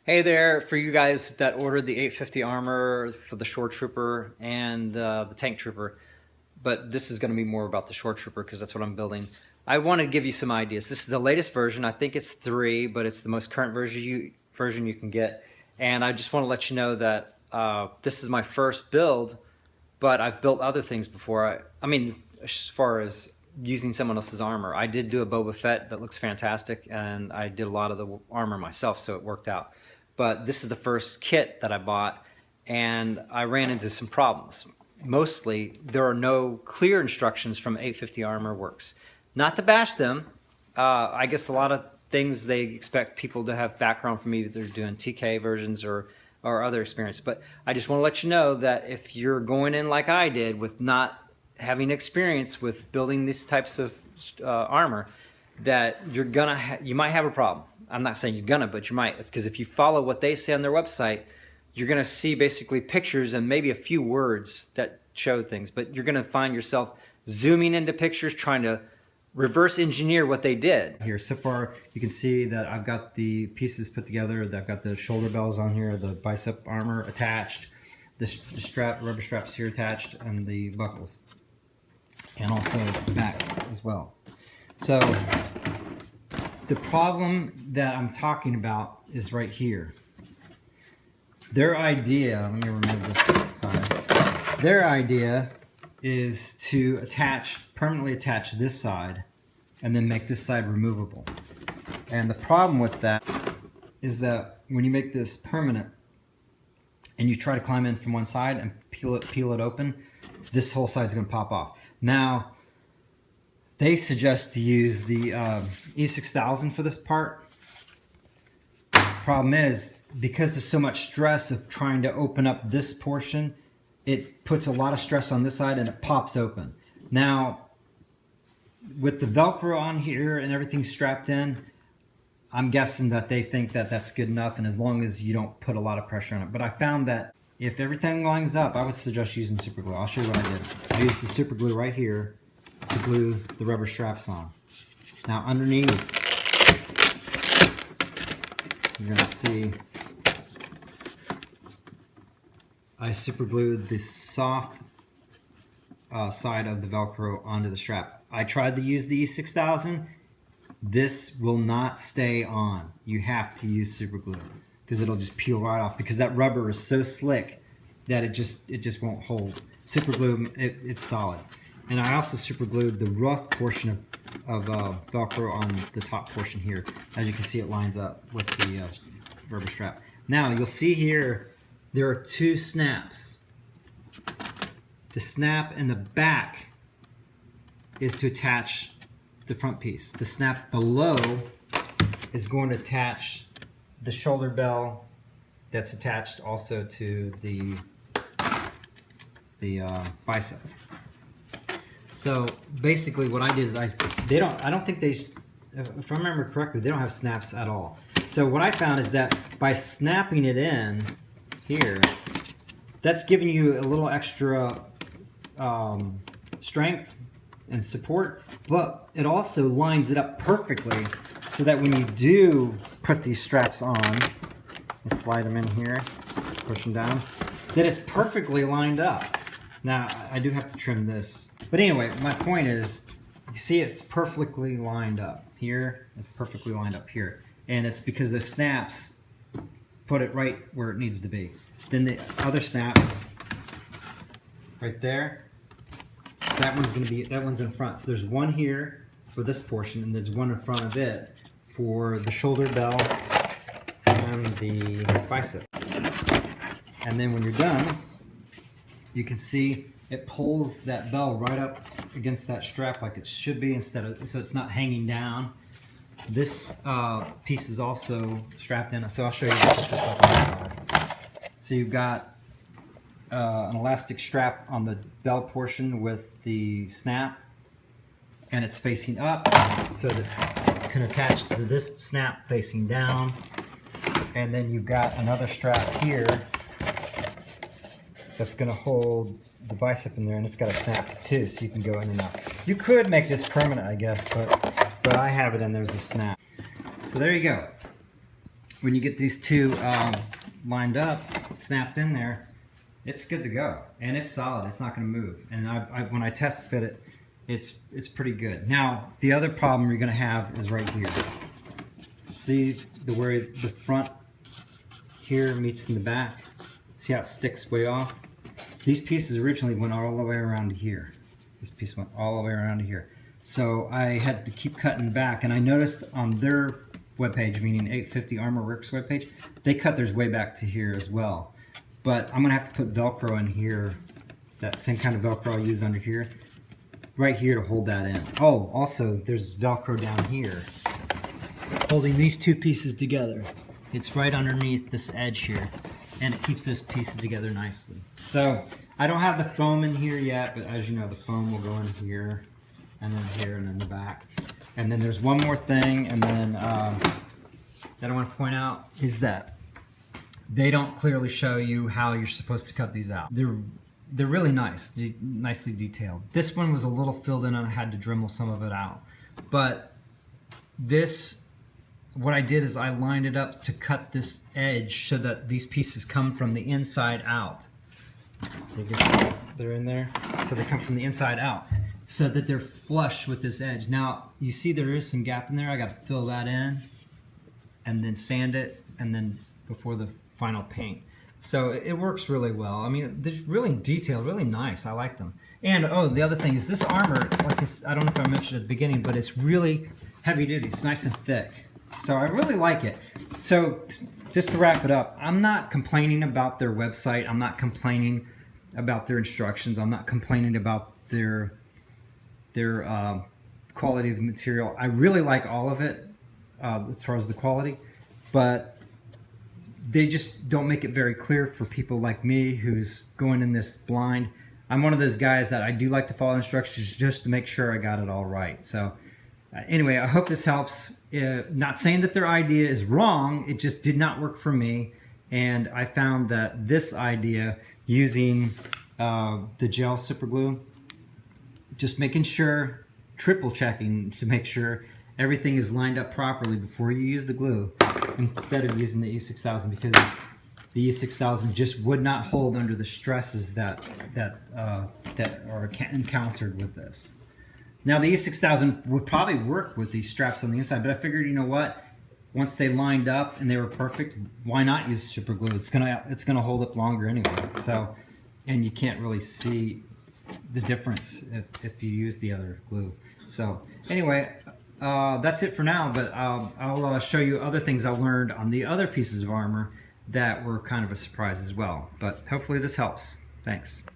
Hey there, for you guys that ordered the 850 armor for the Shoretrooper and the Tank Trooper, but this is going to be more about the Shoretrooper because that's what I'm building. I want to give you some ideas. This is the latest version. I think it's 3, but it's the most current version you can get. And I just want to let you know that this is my first build, but I've built other things before. I mean, as far as using someone else's armor. I did do a Boba Fett that looks fantastic, and I did a lot of the armor myself, so it worked out. But this is the first kit that I bought, and I ran into some problems. Mostly, there are no clear instructions from 850 Armor Works. Not to bash them, I guess a lot of things they expect people to have background from either doing TK versions or other experience. But I just want to let you know that if you're going in like I did with not having experience with building these types of armor, that you might have a problem. I'm not saying you're gonna, but you might, because if you follow what they say on their website, you're gonna see basically pictures and maybe a few words that show things, but you're gonna find yourself zooming into pictures, trying to reverse engineer what they did. Here, so far, you can see that I've got the pieces put together. I've got the shoulder bells on here, the bicep armor attached, the rubber straps here attached, and the buckles, and also the back as well. So the problem that I'm talking about is right here. Their idea, let me remove this side. Their idea is to permanently attach this side and then make this side removable. And the problem with that is that when you make this permanent and you try to climb in from one side and peel it open, this whole side's gonna pop off. Now, they suggest to use the E6000 for this part. Problem is, because there's so much stress of trying to open up this portion, it puts a lot of stress on this side and it pops open. Now, with the Velcro on here and everything strapped in, I'm guessing that they think that that's good enough, and as long as you don't put a lot of pressure on it. But I found that if everything lines up, I would suggest using super glue. I'll show you what I did. I used the super glue right here to glue the rubber straps on. Now underneath, you're gonna see I super glued the soft side of the Velcro onto the strap. I tried to use the E6000. This will not stay on. You have to use super glue because it'll just peel right off, because that rubber is so slick that it just won't hold. Super glue, it's solid. And I also super glued the rough portion of Velcro on the top portion here. As you can see, it lines up with the rubber strap. Now you'll see here there are 2 snaps. The snap in the back is to attach the front piece. The snap below is going to attach the shoulder bell that's attached also to the bicep. So basically what I did is I don't think if I remember correctly, they don't have snaps at all. So what I found is that by snapping it in here, that's giving you a little extra strength and support, but it also lines it up perfectly so that when you do put these straps on, and slide them in here, push them down, that it's perfectly lined up. Now, I do have to trim this. But anyway, my point is, you see it's perfectly lined up here, it's perfectly lined up here. And it's because the snaps put it right where it needs to be. Then the other snap, right there, that one's in front. So there's one here for this portion, and there's one in front of it for the shoulder bell and the bicep. And then when you're done, you can see it pulls that bell right up against that strap like it should be, so it's not hanging down. This piece is also strapped in, so I'll show you what this looks like on this side. So you've got an elastic strap on the bell portion with the snap, and it's facing up so that it can attach to this snap facing down. And then you've got another strap here that's going to hold the bicep in there, and it's got a snap too, so you can go in and out. You could make this permanent, I guess, but I have it, and there's a snap. So there you go. when you get these two lined up, snapped in there, it's good to go, and it's solid. It's not going to move. And when I test fit it, it's pretty good. Now the other problem you're going to have is right here. See where the front here meets in the back. See how it sticks way off? These pieces originally went all the way around to here. This piece went all the way around to here. So I had to keep cutting back, and I noticed on their webpage, meaning 850 Armor Works webpage, they cut theirs way back to here as well. But I'm gonna have to put Velcro in here, that same kind of Velcro I used under here, right here to hold that in. Oh, also there's Velcro down here, holding these two pieces together. It's right underneath this edge here, and it keeps those pieces together nicely. So I don't have the foam in here yet, but as you know, the foam will go in here, and then here, and then the back. And then there's one more thing, and then that I want to point out is that they don't clearly show you how you're supposed to cut these out. They're really nice, nicely detailed. This one was a little filled in, and I had to Dremel some of it out. But this, what I did is I lined it up to cut this edge so that these pieces come from the inside out. So you can see they're in there. So they come from the inside out, so that they're flush with this edge. Now you see there is some gap in there. I got to fill that in, and then sand it, and then before the final paint. So it works really well. I mean, they're really detailed, really nice. I like them. And oh, the other thing is this armor, like this, I don't know if I mentioned at the beginning, but it's really heavy duty. It's nice and thick. So I really like it. So just to wrap it up, I'm not complaining about their website. I'm not complaining about their instructions. I'm not complaining about their quality of the material. I really like all of it as far as the quality, but they just don't make it very clear for people like me who's going in this blind. I'm one of those guys that I do like to follow instructions just to make sure I got it all right. So anyway, I hope this helps. Not saying that their idea is wrong, it just did not work for me. And I found that this idea, using the gel super glue, just making sure, triple checking to make sure everything is lined up properly before you use the glue, instead of using the E6000, because the E6000 just would not hold under the stresses that are encountered with this. Now the E6000 would probably work with these straps on the inside, but I figured, you know what? Once they lined up and they were perfect, why not use super glue? It's gonna hold up longer anyway. So, and you can't really see the difference if you use the other glue. So anyway, that's it for now, but I'll show you other things I learned on the other pieces of armor that were kind of a surprise as well. But hopefully this helps. Thanks.